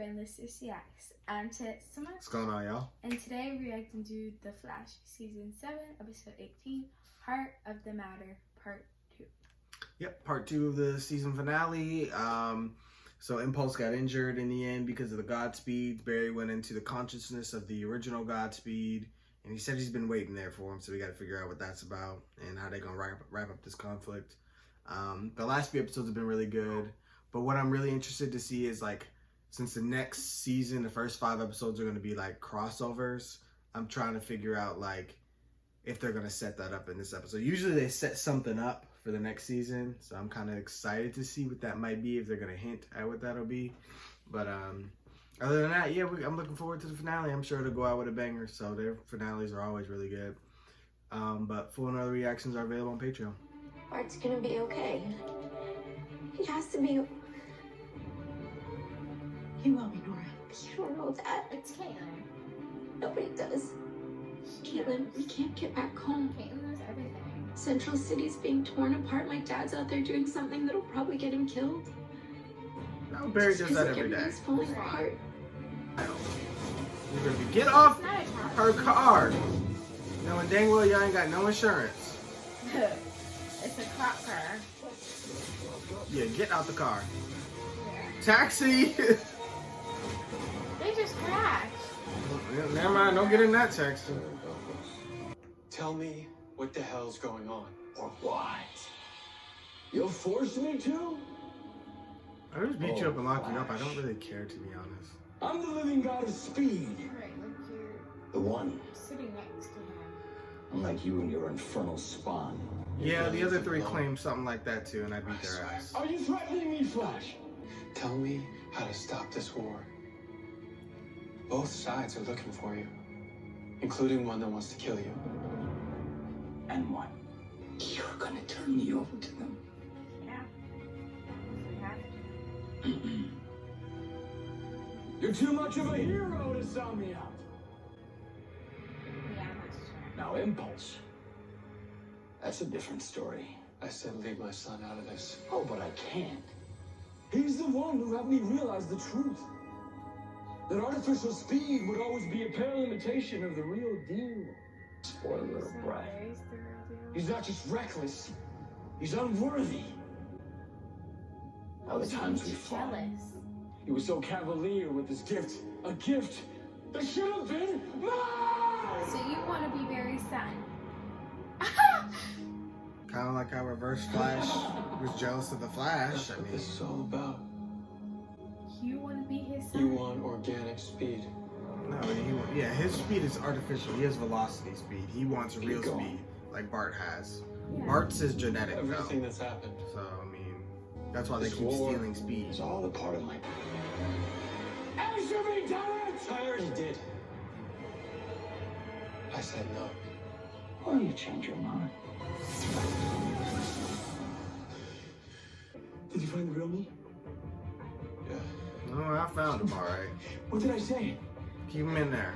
and this is CX. I'm Tetsuma. What's going on, y'all? And today we're reacting to The Flash, Season 7, Episode 18, Heart of the Matter, Part 2. Yep, Part 2 of the season finale. So Impulse got injured in the end because of the Godspeed. Barry went into the consciousness of the original Godspeed, and he said he's been waiting there for him, so we got to figure out what that's about and how they're going to wrap up this conflict. The last few episodes have been really good, but what I'm really interested to see is, like, since the next season, the first 5 episodes are going to be, like, crossovers, I'm trying to figure out, like, if they're going to set that up in this episode. Usually they set something up for the next season, so I'm kind of excited to see what that might be, if they're going to hint at what that'll be. But other than that, yeah, I'm looking forward to the finale. I'm sure it'll go out with a banger, so their finales are always really good. But full and other reactions are available on Patreon. Bart's gonna be okay. He has to be. You love me, Nora. You don't know that. It's Caitlin. Nobody does. Caitlin, we can't get back home. Caitlin knows everything. Central City's being torn apart. My dad's out there doing something that'll probably get him killed. No, Barry Just does that like every day. everything's falling apart. You're gonna be, get off her car. Knowing dang well y'all ain't got no insurance. It's a cop car. Yeah, get out the car. Yeah. Taxi! They just crashed. Never mind, don't get in that taxi. Tell me what the hell's going on. Or what? You'll force me to? I just beat you up and lock you up. I don't really care, to be honest. I'm the living god of speed. Right, look, you're The one. sitting next to him. Unlike you and your infernal spawn. Yeah, the other 3 claimed something like that too, and I beat their ass. Are you threatening me, Flash? Tell me how to stop this war. Both sides are looking for you, including one that wants to kill you. And what? You're gonna turn me over to them. Yeah. We have to. You're too much of a hero to sell me out. Yeah, that's true. Now, Impulse. That's a different story. I said leave my son out of this. Oh, but I can't. He's the one who helped me realize the truth. That artificial speed would always be a pale imitation of the real deal. Spoiled little So brat. Barry's the real deal. He's not just reckless, he's unworthy. Other times we fought. Jealous. He was so cavalier with his gift. A gift that should have been mine! So you want to be Barry's son? Kind of like how Reverse Flash was jealous of the Flash. That's I what mean, this is all about. You want to be his son? You want organic speed. no, yeah, his speed is artificial. He has velocity speed. He wants real Go. speed, like Bart has. Yeah. Bart's is genetic, Everything though. that's happened. So, I mean, that's why they This keep war stealing speed. is all a part of my... Answer me, damn it! I already did. I said no. Why don't you change your mind? Did you find the real me? Yeah. No, I found him, all right. What did I say? Keep him in there.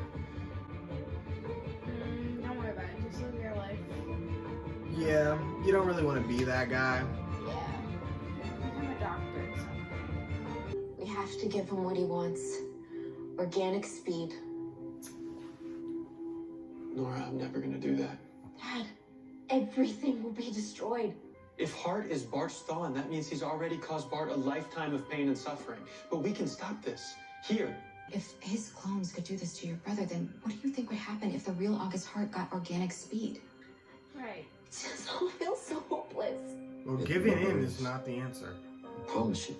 Don't worry about it. Just live your life. Yeah, you don't really want to be that guy. Yeah. Become a doctor or something. We have to give him what he wants. Organic speed. Nora, I'm never gonna do that. Dad, everything will be destroyed. If Hart is Bart's Thawne, that means he's already caused Bart a lifetime of pain and suffering. But we can stop this. Here. If his clones could do this to your brother, then what do you think would happen if the real August Hart got organic speed? Right. It just all feels so hopeless. Well, giving in is not the answer. I promise you.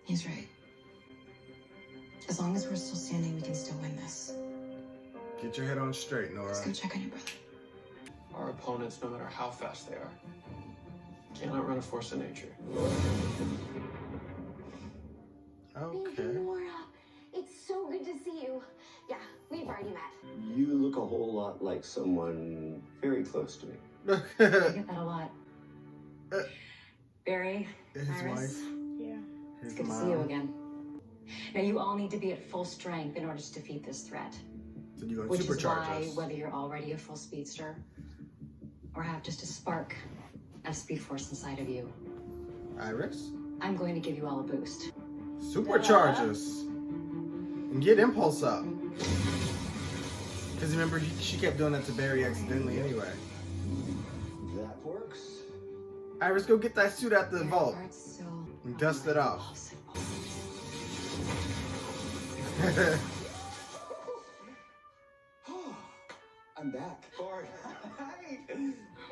He's right. As long as we're still standing, we can still win this. Get your head on straight, Nora. Let's go check on your brother. Our opponents, no matter how fast they are, cannot outrun a force of nature. Thank you, Okay. Nora. It's so good to see you. Yeah, we've already met. You look a whole lot like someone very close to me. I get that a lot. Barry, His Iris, wife, Yeah. his it's good to mom. see you again. Now, you all need to be at full strength in order to defeat this threat. So you gonna Which is supercharge why, us. whether you're already a full speedster or have just a spark of speed force inside of you, Iris? I'm going to give you all a boost. Supercharge us. And get Impulse up. Because remember, she kept doing that to Barry accidentally anyway. That works. Iris, go get that suit out the vault. Heart's so And dust it off. I'm back. Bart. Hi.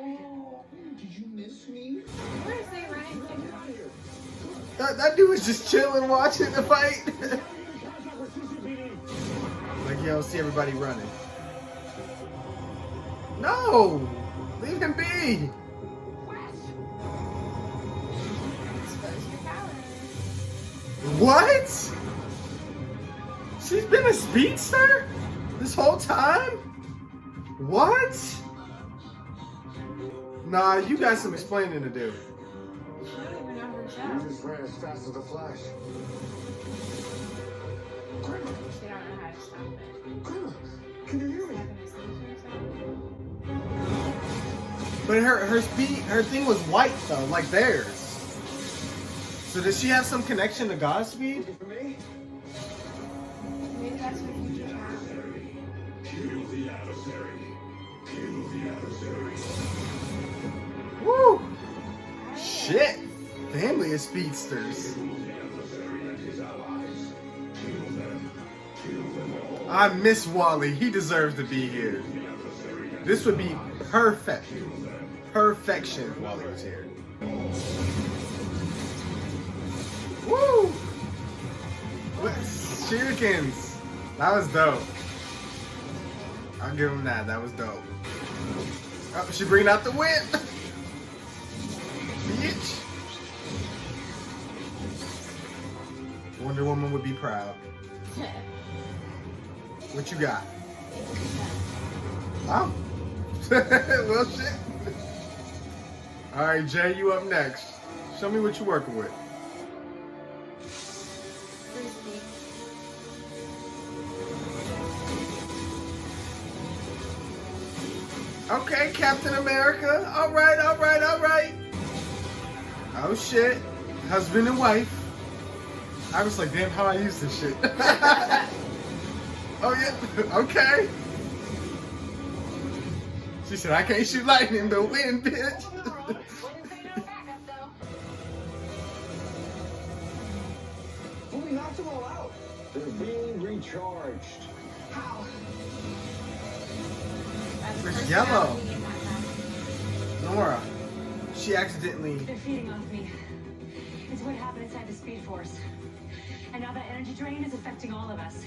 Oh, did you miss me? Where is they running to? That dude was just chilling watching the fight. Like, you don't see everybody running. No! Leave him be! Expose your power. What? She's been a speedster? This whole time? What? Nah, you got some explaining to do. She don't even know You herself. just ran as fast as the Flash. Grandma, She don't know how to stop it. Grandma, can you hear She's me? not gonna save herself. But her thing was white though, like theirs. So does she have some connection to Godspeed? Looking for me? Maybe that's what future child. Kill the adversary. Kill the adversary. Woo! Shit! Family of speedsters. I miss Wally. He deserves to be here. This would be perfect. Perfection if Wally was here. Woo! What? Shurikens. That was dope. I'll give him that. That was dope. Oh, she bringing out the whip. Bitch. Wonder Woman would be proud. What you got? Oh. Well, shit. All right, Jay, you up next. Show me what you're working with. Frisbee. Okay, Captain America. All right, all right, all right. Oh, shit. Husband and wife. I was like, damn, how I use this shit. Oh, yeah. Okay. She said, I can't shoot lightning, but win, bitch. Well, we knocked them all out. They're being recharged. How? That's It's personality yellow. in that house. Nora, she accidentally. They're feeding off me. It's what happened inside the Speed Force. And now that energy drain is affecting all of us.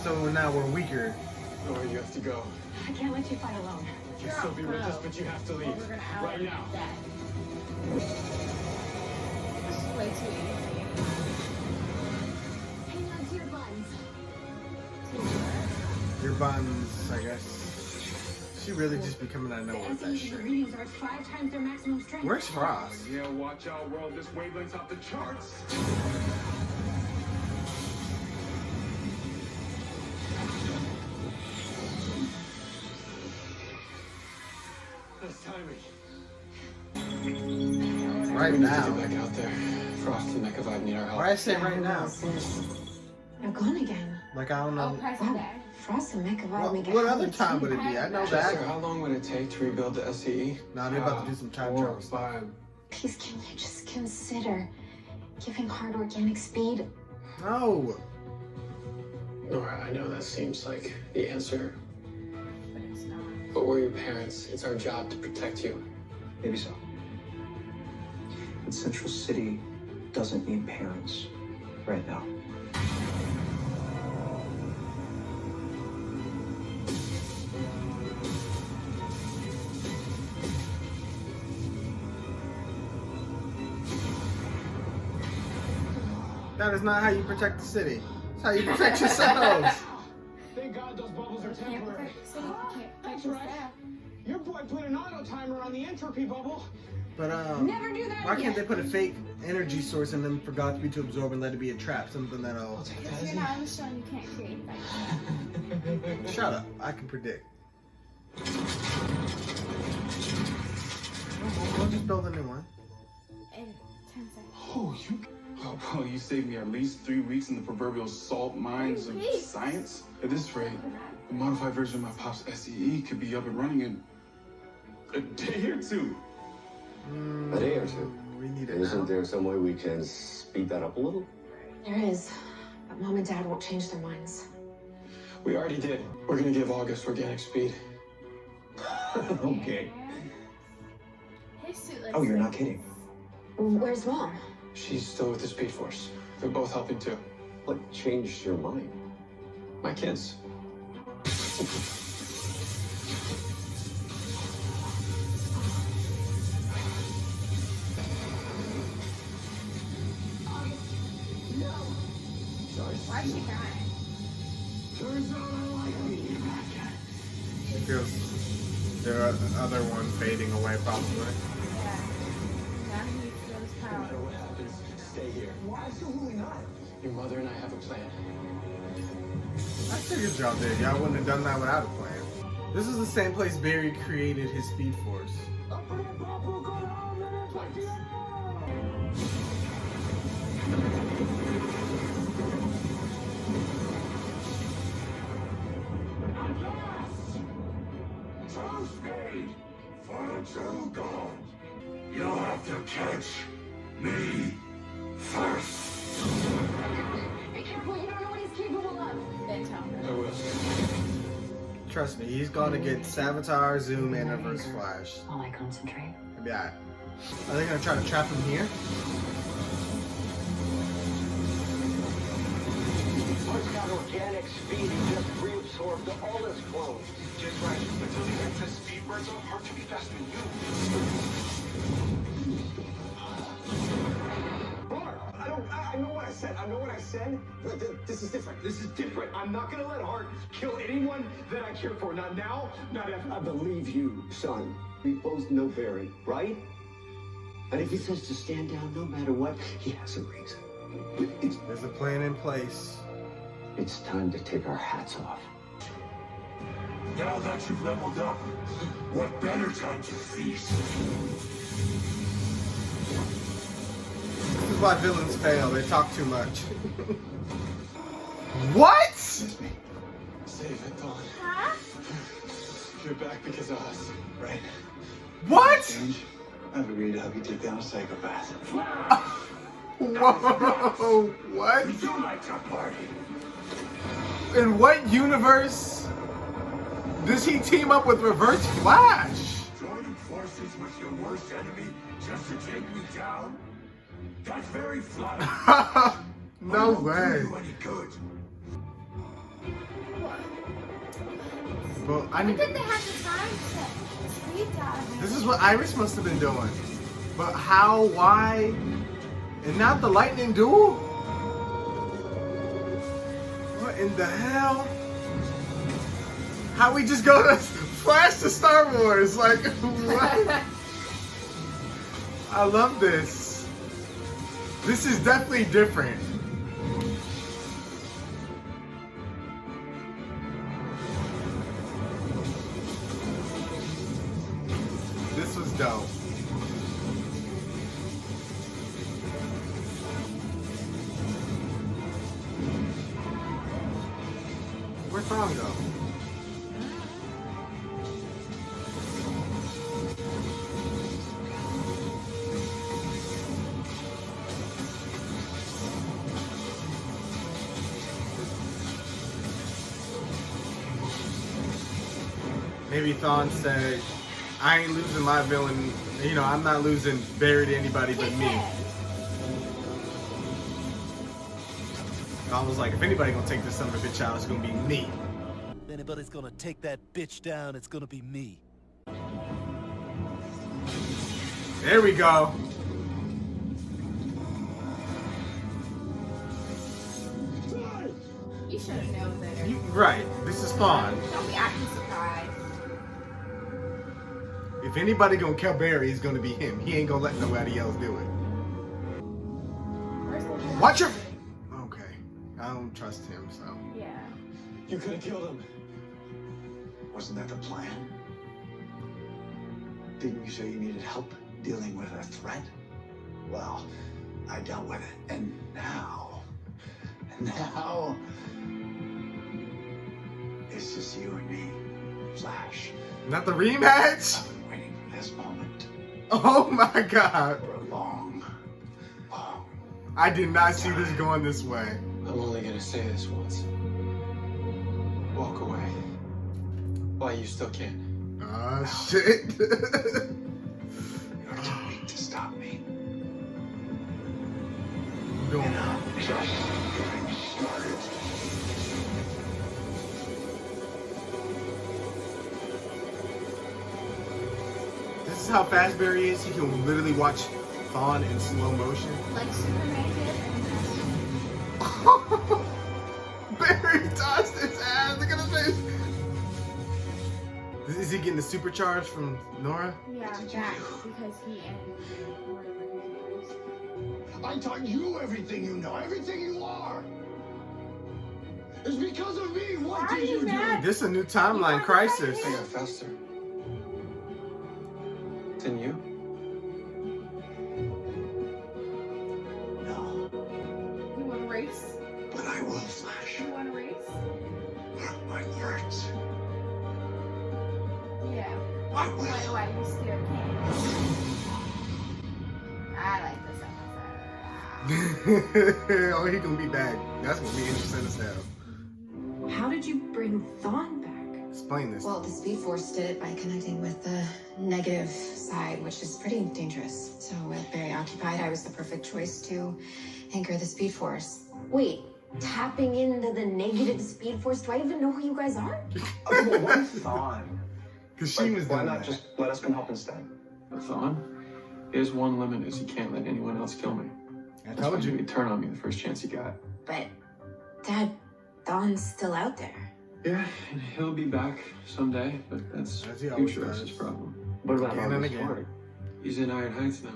So now we're weaker. Oh, you have to go. I can't let you fight alone. You can still be with us, but you have to leave. We're gonna out Right now. that. This is way too easy. Hang on to your buns. Your buns, I guess. She really just be coming out of The nowhere with that SE's shit. readings are at 5 times their maximum strength. Where's Frost? Yeah, watch out, world. This wavelength's off the charts. That's timing. Right We need to now. get back out there. Frost and Mecha Vibe need our help. Why I say right now? They're gone again. Like I don't Oh, know. present day. Frost and Mecha What, make a what hell other of a time team. would it be? I know Chester, that. how long would it take to rebuild the SCE? No, they're about to do some time travel stuff. 5. Please, can you just consider giving Heart organic speed? No. Nora, I know that seems like the answer, But it's not. but we're your parents. It's our job to protect you. Maybe so. But Central City doesn't need parents right now. That is not how you protect the city. It's how you protect yourselves. Thank God those bubbles are You can't temporary. protect the city if you can't That's protect right. yourself. Your boy put an auto timer on the entropy bubble. But Never do that why again. can't they put a fake energy source in them for Godspeed to absorb and let it be a trap? Something that'll. Because you're not on the show and you can't create that. Shut up. I can predict. We'll just build a new one. In 10 seconds. Oh, you. Oh, well, you saved me at least 3 weeks in the proverbial salt mines of science. At this rate, the modified version of my pop's SEE could be up and running in a day or two. A day or two. We need it. Isn't there some way we can speed that up a little? There is, but Mom and Dad won't change their minds. We already did. We're gonna give August organic speed. Okay. His suit looks Oh, you're like not kidding. Where's Mom? She's still with the Speed Force. They're both helping too. What changed your mind? My kids. Why is she crying? Feels there are other one fading away probably. Yeah. Now he feels No power. matter what happens, stay here. Why so really not? Your mother and I have a plan. I figured y'all did. Y'all wouldn't have done that without a plan. This is the same place Barry created his Speed Force. True speed for the true gold. You'll have to catch me first. Be careful, you don't know what he's capable of. Then tell her. I will. Trust me, he's gonna get Savitar, Zoom, and Reverse Flash. While I concentrate. Maybe Are they gonna try to trap him here? Once got organic speed, he just reabsorbed all his clones. Just right. Until the excess speed burns off, hard to be faster than you. Bart, I know what I said. I know what I said, but this is different. This is different. I'm not gonna let Hart kill anyone that I care for. Not now, not ever. I believe you, son. We both know Barry, right? And if he says to stand down no matter what, he has a reason. There's a plan in place. It's time to take our hats off. Now that you've leveled up, what better time to feast? This is why villains fail. They talk too much. What? Save it, Dawn. Huh? You're back because of us, right? What? Change. I've agreed to help you take down a psychopath. Whoa! What? We do like to party. In what universe does he team up with Reverse Flash? Joining forces with your worst enemy just to take me down? That's very flattering. No Won't way. do you any good. But I But need. then they have the time to speed dive. This is what Iris must have been doing. But how? Why? And not the lightning duel? What in the hell? How we just go to Flash to Star Wars? Like, what? I love this. This is definitely different. This was dope. Where'd Thrawn go? Maybe Thrawn said, I ain't losing my villain, you know, I'm not losing Barry to anybody but me. Thrawn was like, if anybody gonna take this son of a bitch out, it's gonna be me. If anybody's gonna take that bitch down, it's gonna be me. There we go. You should have known better. Right, this is Thrawn. Don't be acting surprised. If anybody gonna kill Barry, it's gonna be him. He ain't gonna let nobody else do it. Where's the Watch your... Okay, I don't trust him, so... Yeah. You could have killed him. Wasn't that the plan? Didn't you say you needed help dealing with a threat? Well, I dealt with it. And now, It's just you and me, Flash. Not the rematch? I've been waiting for this moment Oh my god. for a long, long. I did not see this going this way. I'm only gonna say this once. Walk away. Why you still can't? Ah, shit. You're too weak to stop me. Doing And I'm just getting started. This is how fast Barry is. He can literally watch Thawne in slow motion. Like Superman did. Barry tossed his ass. Look at his face. Is he getting the supercharge from Nora? Yeah, that because he and whatever his name is. I taught you everything you know, everything you are. It's because of me. What Why are did you you mad? do? This is a new timeline crisis. I got faster. Than you? No, You want to race? but I will, Flash. You want to race? Mark my words. Yeah. I will. Why you still can't? I like this episode. Oh, he gonna be back. That's gonna be interesting as hell. How did you bring Thawne back? Explain this. Well, the Speed Force did it by connecting with the negative side, which is pretty dangerous. So with Barry occupied, I was the perfect choice to anchor the Speed Force. Wait, tapping into the negative Speed Force? Do I even know who you guys are? Well, why Thawne? Because she was Why doing not that. just let us come help instead? The Thawne? His one limit is he can't let anyone else kill me. I That's why told you. he'd turn on me the first chance he got. But, Dad, Thawne's still out there. Yeah, and he'll be back someday, but that's As he always future does. us's problem. What about Again and August again. Hart? He's in Iron Heights now.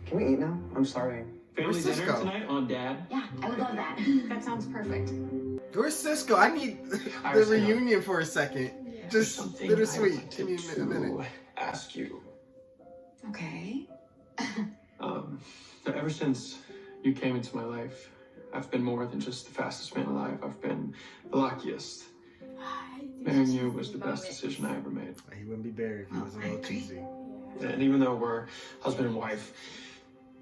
Can we eat now? I'm sorry. Family Where's dinner Cisco? tonight on Dad. Yeah, I would love that. That sounds perfect. Where's Cisco? I need the Iris, hang on. reunion for a second. Yeah. Just Something bittersweet. I Give me wanted a minute. to ask you. Okay. Ever since you came into my life, I've been more than just the fastest man alive. I've been the luckiest. Marrying you was the best decision I ever made. He wouldn't be buried if he was a little cheesy. And even though we're husband and wife,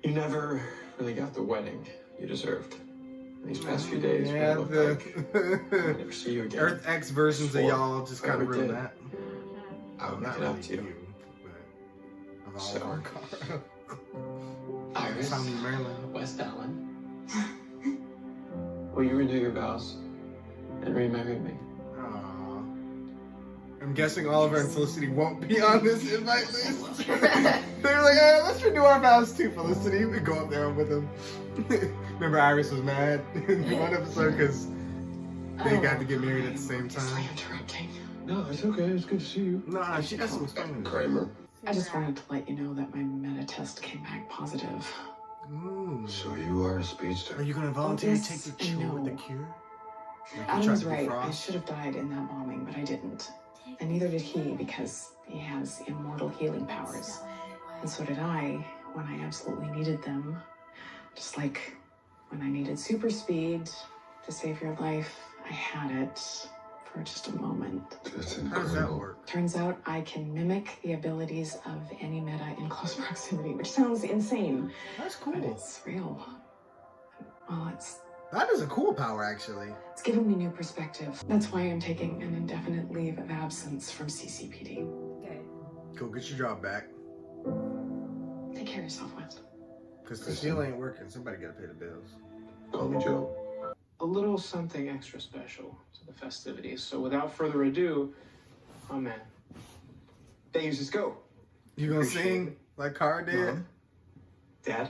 you never really got the wedding you deserved. These past few days, Yeah, we look like I'll never see you again. Earth X versions of Before y'all just kind of I ever ruined did. that. I would Not make it up really to you. but of all So- of our car. Iris, Tommy Maryland. West Allen. Will you renew your vows and remarry me? Aw. I'm guessing Oliver and Felicity won't be on this invite list. They're like, let's renew our vows too, Felicity. We go up there with them. Remember Iris was mad in one episode because they got to get married at the same time. Interrupting. No, it's okay. It's good to see you. No, she got some explaining. Kramer. I just wanted to let you know that my meta test came back positive. Ooh. So you are a speedster. Are you going to volunteer to yes take the and cure with the no. cure? Like you Adam tried was to right. I defrost? should have died in that bombing, but I didn't. And neither did he, because he has immortal healing powers. And so did I, when I absolutely needed them. Just like when I needed super speed to save your life, I had it for just a moment. That's How does that incredible. work? Turns out I can mimic the abilities of any meta in close proximity, which sounds insane, That's but cool. it's real. Well, it's That is a cool power, actually. given me new perspective. That's why I'm taking an indefinite leave of absence from CCPD. Good. Go get your job back. Take care of yourself, West. Because the seal ain't working. Somebody got to pay the bills. Call me Joe. A little something extra special to the festivities. So without further ado, oh man. Thank you, Cisco. You gonna Appreciate sing like Cara did? Mom? Dad,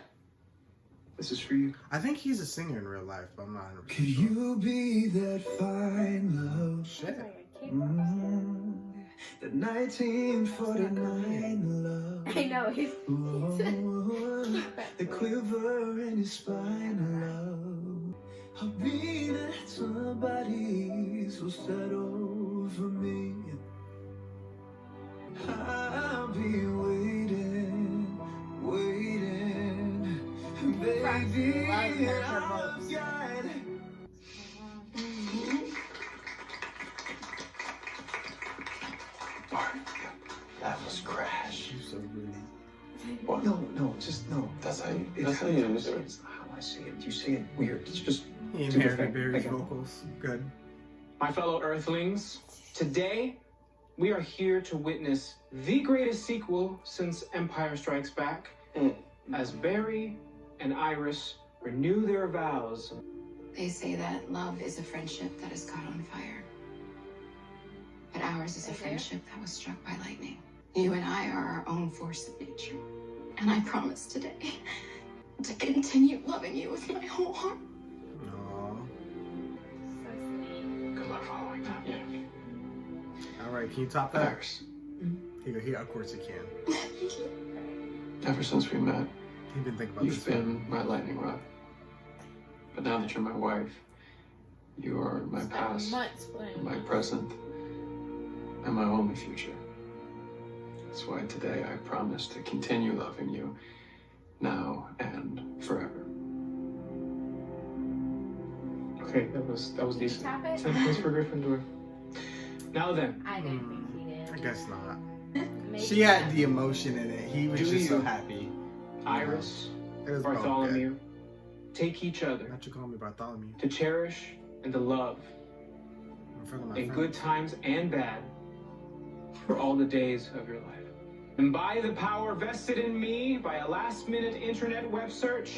this is for you. I think he's a singer in real life, but I'm not 100% Could sure. you be that fine love? Shit. That 1949 love. I know he's. Oh, the quiver in your spine, love. I'll be that somebody so settle for me. I'll be waiting, waiting, baby. be her our voice. guide. That was Crash. You're so rude. What? No, just no. That's how you It's use it. It's not how I say it. You say it weird. It's just. He do the inherited thing. Barry's Like, vocals. Good. My fellow Earthlings, today we are here to witness the greatest sequel since Empire Strikes Back, as Barry and Iris renew their vows. They say that love is a friendship that is caught on fire. But ours is a friendship that was struck by lightning. You and I are our own force of nature. And I promise today to continue loving you with my whole heart. Aww. Good luck following that. Yeah. All right, can you top that? He, of course he can. Ever since we met, He's been thinking about you've this. been my lightning rod. But now that you're my wife, you are my past, my present, and my only future. That's why today I promise to continue loving you, now and forever. Okay, that was decent. Tap it? 10 points for Gryffindor. Now then, I didn't think he did. I guess not. Maybe She had the emotion in it. He was Do just so you? happy. Iris, It was both Bartholomew, take each other good. Not you call me Bartholomew. to cherish and to love In front of my in friends. good times and bad for all the days of your life. And by the power vested in me by a last-minute internet web search,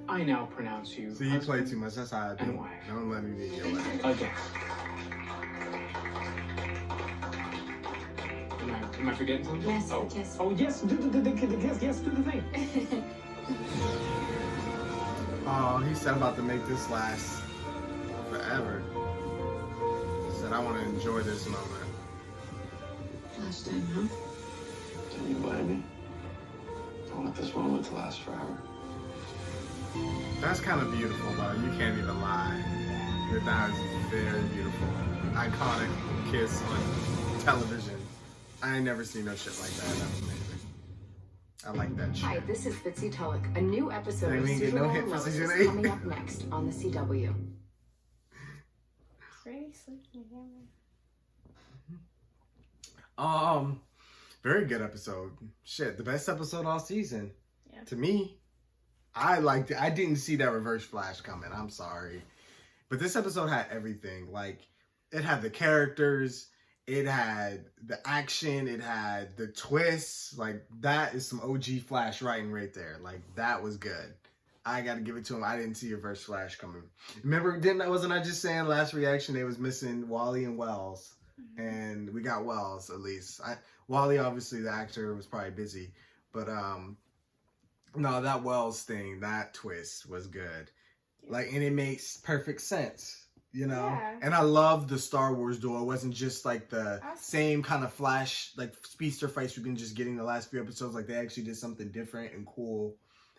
I now pronounce you See, you play too much. That's how I do. and wife. Don't let me be your wife. again. Am I forgetting something? Yes, oh. yes. Oh, yes, do the yes, do the thing. Oh, he said about to make this last forever. He said, I want to enjoy this moment. Last time, huh? Can you blame me? I want this moment to last forever. That's kind of beautiful, though. You can't even lie. That is very beautiful. Iconic kiss on television. I ain't never seen no shit like that. That's amazing. I like that shit. Hi, this is Fitzy Tulloch. A new episode They of didn't get no Superman hit for Lois season is 8. coming up next on the CW. Really sleeping again. Very good episode. Shit, the best episode all season. Yeah. To me, I liked it. I didn't see that reverse flash coming. I'm sorry. But this episode had everything. Like, it had the characters, it had the action, it had the twists. Like, that is some OG Flash writing right there. Like, that was good. I gotta give it to him. I didn't see reverse flash coming. Remember, wasn't I just saying last reaction they was missing Wally and Wells? And we got Wells, at least. Wally, obviously, the actor, was probably busy. But, no, that Wells thing, that twist was good. Like, and it makes perfect sense, you know? Yeah. And I love the Star Wars duel. It wasn't just like the same kind of Flash, like speedster fights we've been just getting the last few episodes. Like, they actually did something different and cool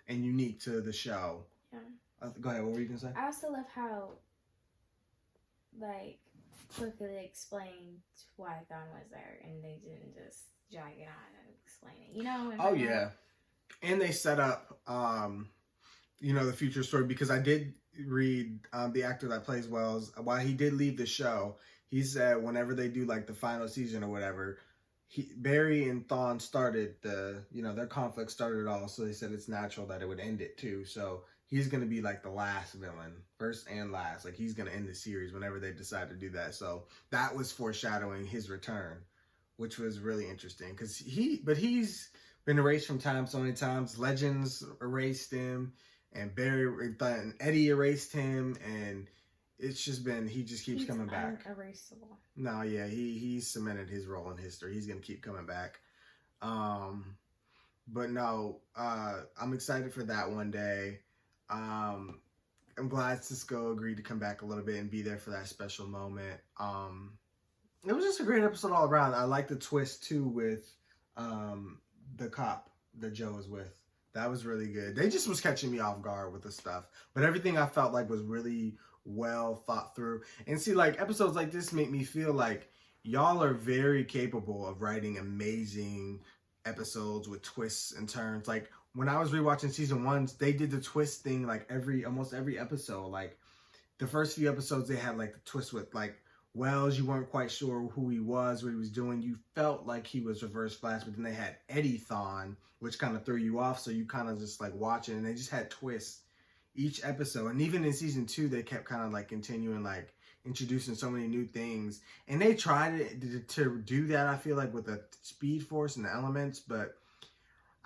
and unique to the show. Yeah. Go ahead, what were you going to say? I also love how, like, quickly explained why Thawne was there, and they didn't just drag it on and explain it. You know? Oh, yeah. And they set up, you know, the future story, because I did read the actor that plays Wells, while he did leave the show, he said whenever they do, like, the final season or whatever, Barry and Thawne started their conflict started it all, so they said it's natural that it would end it, too. So he's going to be, like, the last villain, first and last. Like, he's going to end the series whenever they decide to do that. So that was foreshadowing his return, which was really interesting, because he's been erased from time so many times. Legends erased him, and Eddie erased him, and it's just been, he just keeps coming back. Unerasable. No, yeah, he's cemented his role in history. He's gonna keep coming back. But no, I'm excited for that one day. I'm glad Cisco agreed to come back a little bit and be there for that special moment. It was just a great episode all around. I like the twist too with the cop that Joe was with. That was really good. They just was catching me off guard with the stuff. But everything I felt like was really well thought through. And see, like, episodes like this make me feel like y'all are very capable of writing amazing episodes with twists and turns. Like, when I was rewatching season 1, they did the twist thing like almost every episode. Like the first few episodes, they had like the twist with like Wells. You weren't quite sure who he was, what he was doing. You felt like he was Reverse Flash, but then they had Eddie Thawne, which kind of threw you off. So you kind of just like watching, and they just had twists each episode. And even in season 2, they kept kind of like continuing, like introducing so many new things. And they tried to do that, I feel like, with the Speed Force and the elements, but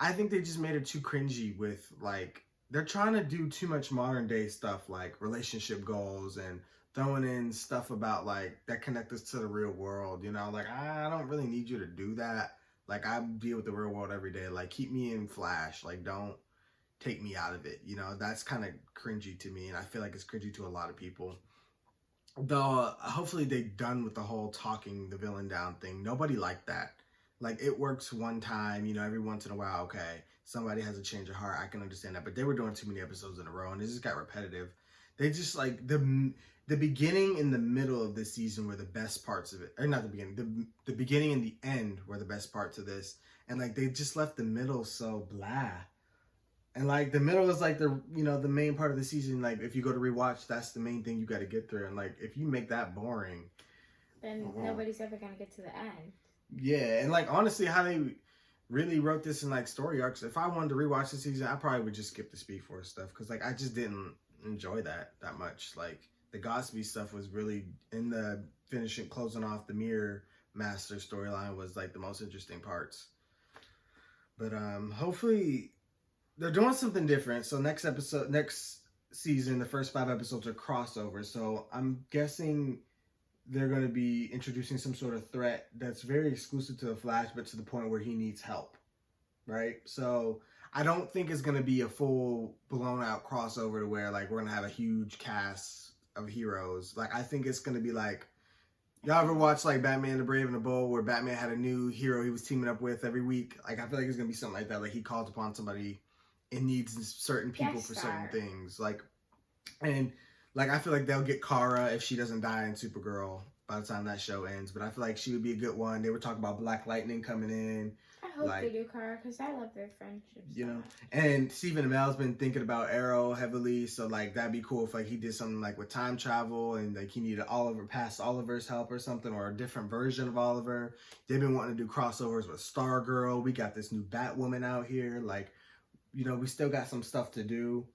I think they just made it too cringy with like, they're trying to do too much modern day stuff like relationship goals and throwing in stuff about like that connect us to the real world, you know, like I don't really need you to do that. Like I deal with the real world every day. Like keep me in Flash. Like don't take me out of it. You know, that's kind of cringy to me. And I feel like it's cringy to a lot of people. Though hopefully they're done with the whole talking the villain down thing. Nobody liked that. Like it works one time, you know, every once in a while. Okay, somebody has a change of heart. I can understand that. But they were doing too many episodes in a row and it just got repetitive. They just like the beginning and the middle of this season were the best parts of it. Or not the beginning. The beginning and the end were the best parts of this. And like they just left the middle so blah. And like the middle is like the, you know, the main part of the season. Like if you go to rewatch, that's the main thing you got to get through. And like if you make that boring, then nobody's ever gonna get to the end. Yeah, and like honestly, how they really wrote this in like story arcs. If I wanted to rewatch the season, I probably would just skip the Speed Force stuff because like I just didn't enjoy that much. Like the Godspeed stuff was really in the closing off the Mirror Master storyline was like the most interesting parts. But hopefully they're doing something different. So next season, the first 5 episodes are crossovers. So I'm guessing they're going to be introducing some sort of threat that's very exclusive to the Flash, but to the point where he needs help, right? So I don't think it's going to be a full blown out crossover to where like we're going to have a huge cast of heroes. Like I think it's going to be like, y'all ever watch like Batman the Brave and the Bold where Batman had a new hero he was teaming up with every week? Like I feel like it's going to be something like that. Like he calls upon somebody and needs certain people for certain things. Like, and like, I feel like they'll get Kara if she doesn't die in Supergirl by the time that show ends. But I feel like she would be a good one. They were talking about Black Lightning coming in. I hope they do Kara because I love their friendship. You know, and Stephen Amell's been thinking about Arrow heavily. So like, that'd be cool if like he did something like with time travel and like he needed past Oliver's help or something, or a different version of Oliver. They've been wanting to do crossovers with Stargirl. We got this new Batwoman out here. Like, you know, we still got some stuff to do.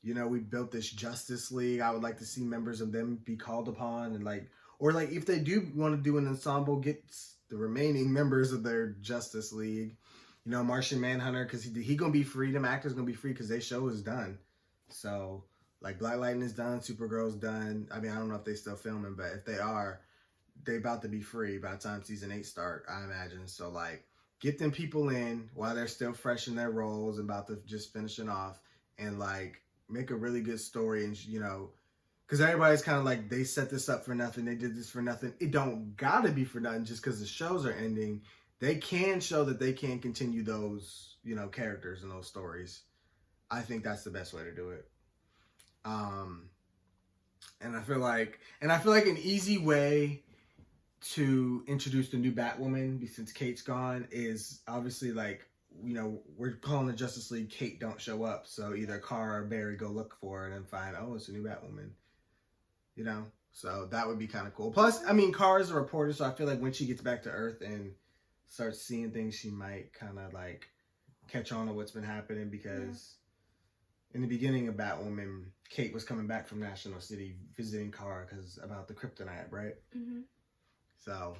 You know, we built this Justice League. I would like to see members of them be called upon and like, or like if they do want to do an ensemble, get the remaining members of their Justice League. You know, Martian Manhunter, because he gonna be free. Them actors gonna be free because their show is done. So like Black Lightning is done, Supergirl's done. I mean, I don't know if they still filming, but if they are, they about to be free by the time season 8 start, I imagine. So like, get them people in while they're still fresh in their roles, about to just finishing off, and like make a really good story. And you know, because everybody's kind of like, they set this up for nothing, they did this for nothing. It don't gotta be for nothing just because the shows are ending. They can show that they can continue those, you know, characters and those stories. I think that's the best way to do it. And I feel like an easy way to introduce the new Batwoman, since Kate's gone, is obviously like, you know, we're calling the Justice League, Kate don't show up, so either Kara or Barry go look for her and then find, oh, it's a new Batwoman, you know? So that would be kind of cool. Plus, I mean, Kara's a reporter, so I feel like when she gets back to Earth and starts seeing things, she might kind of like catch on to what's been happening, because in the beginning of Batwoman, Kate was coming back from National City visiting Kara because about the kryptonite, right? Mm-hmm. So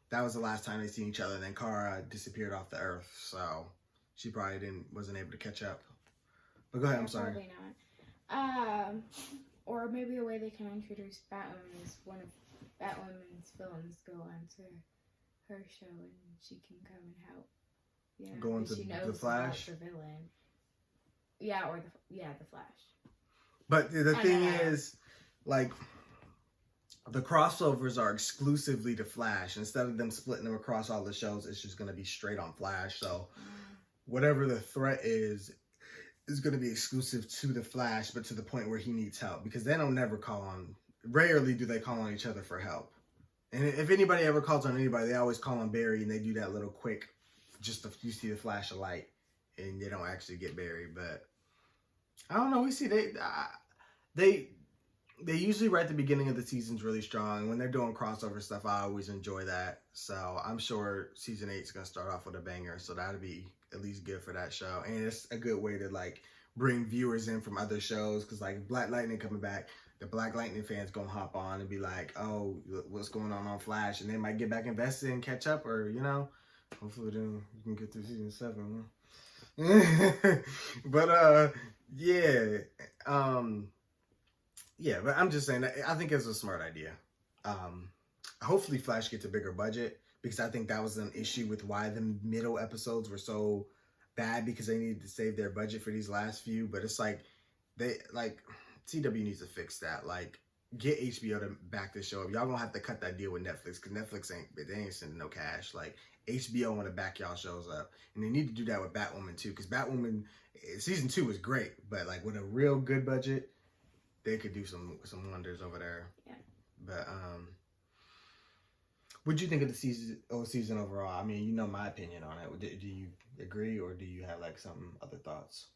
that was the last time they seen each other. Then Kara disappeared off the Earth, so she probably wasn't able to catch up. But go ahead, I'm sorry. Probably not. Or maybe a way they can introduce Batwoman is one of Batwoman's villains go on to her show and she can come and help. You know, go into the Flash. The villain. Yeah, or the Flash. But the thing is, like, the crossovers are exclusively to Flash. Instead of them splitting them across all the shows, it's just going to be straight on Flash. So whatever the threat is going to be exclusive to the Flash, but to the point where he needs help. Because they don't never rarely do they call on each other for help. And if anybody ever calls on anybody, they always call on Barry, and they do that little quick, just you see the flash of light. and they don't actually get Barry. But I don't know. We see they usually right at the beginning of the season's really strong. When they're doing crossover stuff, I always enjoy that. So I'm sure season 8 is gonna start off with a banger. So that'll be at least good for that show, and it's a good way to like bring viewers in from other shows. Because like Black Lightning coming back, the Black Lightning fans gonna hop on and be like, "Oh, what's going on Flash?" And they might get back invested and catch up, or you know, hopefully then you can get through season 7. Huh? But yeah. Yeah, but I'm just saying that I think it's a smart idea. Hopefully Flash gets a bigger budget, because I think that was an issue with why the middle episodes were so bad, because they needed to save their budget for these last few. But it's like CW needs to fix that. Like, get HBO to back this show up. Y'all gonna have to cut that deal with Netflix, because Netflix ain't sending no cash. Like, HBO want to back y'all shows up, and they need to do that with Batwoman too, because Batwoman season 2 was great, but like with a real good budget, they could do some wonders over there. Yeah. But what'd you think of the season overall? I mean, you know my opinion on it. Do you agree, or do you have like some other thoughts?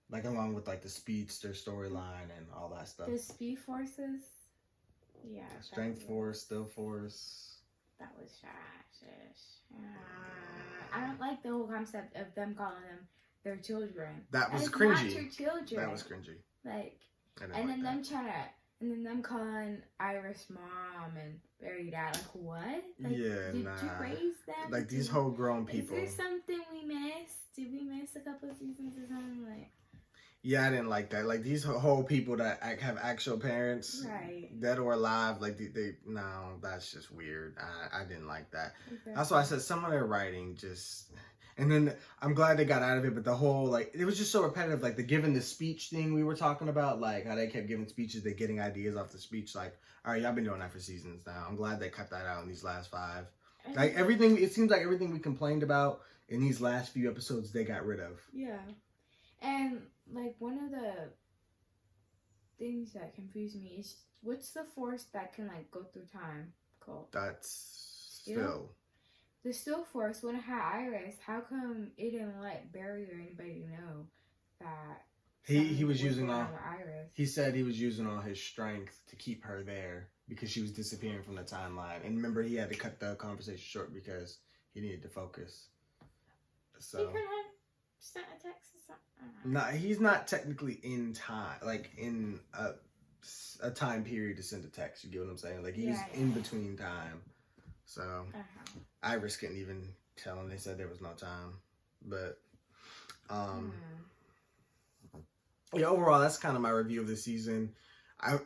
Like along with like the Speedster storyline and all that stuff. The Speed Forces. Yeah. Strength Force, Still Force. That was trash. I don't like the whole concept of them calling them their children. That was That's cringy. Not your children. That was cringy. Like, and then them calling Iris mom and Barry dad. Like, what? Like, yeah, did you raise them? Like these whole grown people. Is there something we missed? Did we miss a couple of seasons or something? Like, yeah, I didn't like that. Like these whole people that have actual parents, right, dead or alive. Like they no, that's just weird. I didn't like that. Exactly. That's why I said some of their writing just. And then I'm glad they got out of it, but the whole, like, it was just so repetitive. Like, the giving the speech thing we were talking about, like, how they kept giving speeches, they're getting ideas off the speech. Like, all right, y'all been doing that for seasons now. I'm glad they cut that out in these last 5. Like, everything, it seems like everything we complained about in these last few episodes, they got rid of. Yeah. And, like, one of the things that confused me is, what's the force that can, like, go through time called? That's Still. The Still Force, when it had Iris, how come it didn't let Barry or anybody know that he was using all Iris? He said he was using all his strength to keep her there because she was disappearing from the timeline. And remember, he had to cut the conversation short because he needed to focus. So he could have sent a text or something. No, he's not technically in time, like in a time period to send a text. You get what I'm saying? Like he's in between time. So Iris couldn't even tell him. They said there was no time. But yeah, overall that's kind of my review of the season.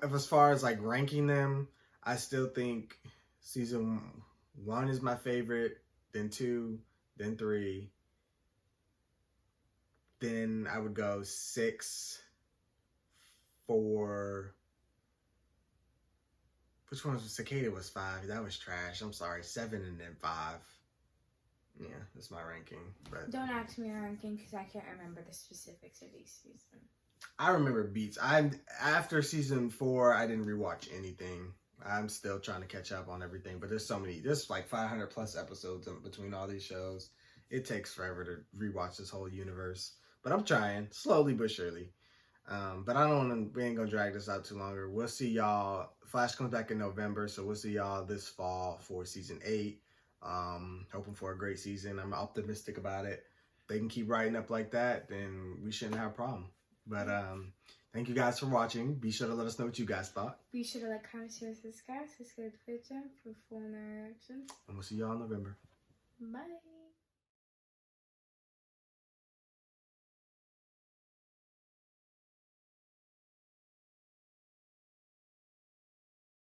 As far as like ranking them, I still think season 1 is my favorite, then 2, then 3. Then I would go 6, 4. Which one was Cicada? Was 5? That was trash. I'm sorry. 7 and then 5. Yeah, that's my ranking. But don't ask me a ranking because I can't remember the specifics of each season. I remember beats. After season 4, I didn't rewatch anything. I'm still trying to catch up on everything. But there's like 500 plus episodes in between all these shows. It takes forever to rewatch this whole universe. But I'm trying, slowly but surely. But we ain't gonna drag this out too longer. We'll see y'all. Flash comes back in November, so we'll see y'all this fall for season 8. Hoping for a great season. I'm optimistic about it. If they can keep writing up like that, then we shouldn't have a problem. But thank you guys for watching. Be sure to let us know what you guys thought. Be sure to like, comment, share, subscribe to the picture for full interactions. And we'll see y'all in November. Bye.